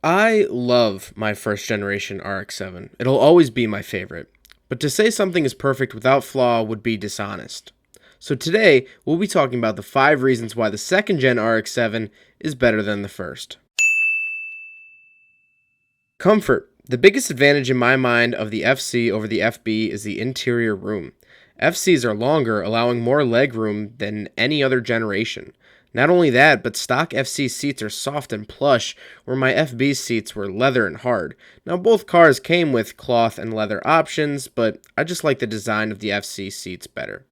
I love my first generation RX-7. It'll always be my favorite. But to say something is perfect without flaw would be dishonest. So today, we'll be talking about the 5 reasons why the second gen RX-7 is better than the first. Comfort. The biggest advantage in my mind of the FC over the FB is the interior room. FCs are longer, allowing more leg room than any other generation. Not only that, but stock FC seats are soft and plush, where my FB seats were leather and hard. Now both cars came with cloth and leather options, but I just like the design of the FC seats better.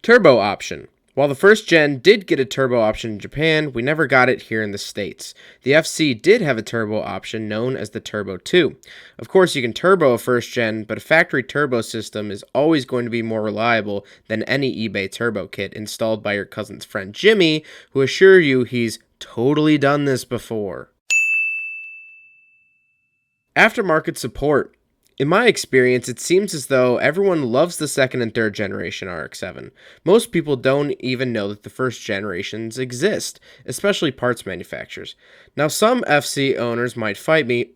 Turbo option. While the first gen did get a turbo option in Japan, we never got it here in the States. The FC did have a turbo option known as the Turbo 2. Of course, you can turbo a first gen, but a factory turbo system is always going to be more reliable than any eBay turbo kit installed by your cousin's friend Jimmy, who assures you he's totally done this before. Aftermarket support. In my experience, it seems as though everyone loves the second and third generation RX-7. Most people don't even know that the first generations exist, especially parts manufacturers. Now, some FC owners might fight me,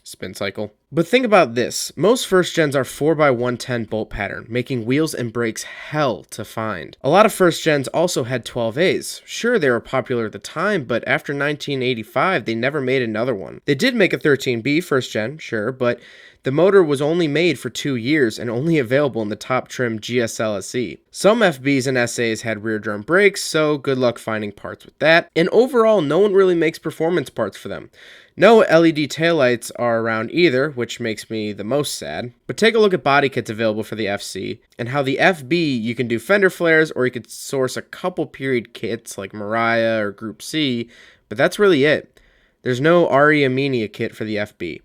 spin cycle. But think about this, most first gens are 4x110 bolt pattern, making wheels and brakes hell to find. A lot of first gens also had 12As. Sure, they were popular at the time, but after 1985, they never made another one. They did make a 13B first gen, sure, but the motor was only made for 2 years and only available in the top trim GSL SE. Some FBs and SAs had rear drum brakes, so good luck finding parts with that. And overall, no one really makes performance parts for them. No LED taillights are around either, which makes me the most sad. But take a look at body kits available for the FC, and how the FB, you can do fender flares, or you could source a couple period kits like Mariah or Group C, but that's really it. There's no Ari Aminia kit for the FB.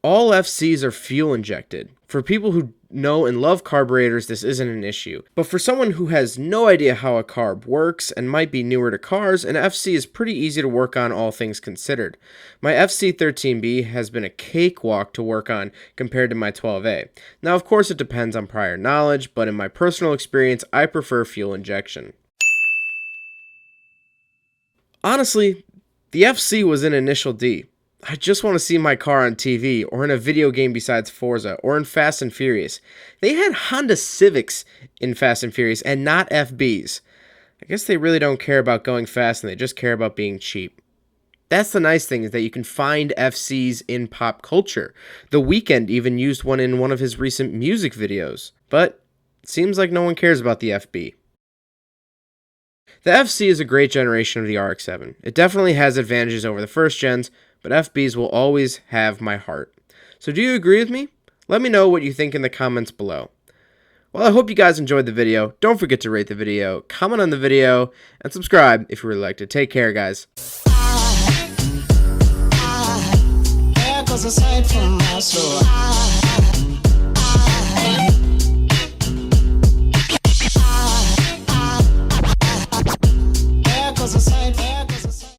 All FCs are fuel injected. For people who know and love carburetors, this isn't an issue. But for someone who has no idea how a carb works and might be newer to cars, an FC is pretty easy to work on, all things considered. My FC13B has been a cakewalk to work on compared to my 12A. Now, of course, it depends on prior knowledge, but in my personal experience, I prefer fuel injection. Honestly, the FC was an initial D. I just want to see my car on TV, or in a video game besides Forza, or in Fast and Furious. They had Honda Civics in Fast and Furious, and not FBs. I guess they really don't care about going fast, and they just care about being cheap. That's the nice thing, is that you can find FCs in pop culture. The Weeknd even used one in one of his recent music videos. But it seems like no one cares about the FB. The FC is a great generation of the RX-7. It definitely has advantages over the first gens, but FBs will always have my heart. So do you agree with me? Let me know what you think in the comments below. Well, I hope you guys enjoyed the video. Don't forget to rate the video, comment on the video, and subscribe if you would like to. Take care, guys. There goes a sight from my soul.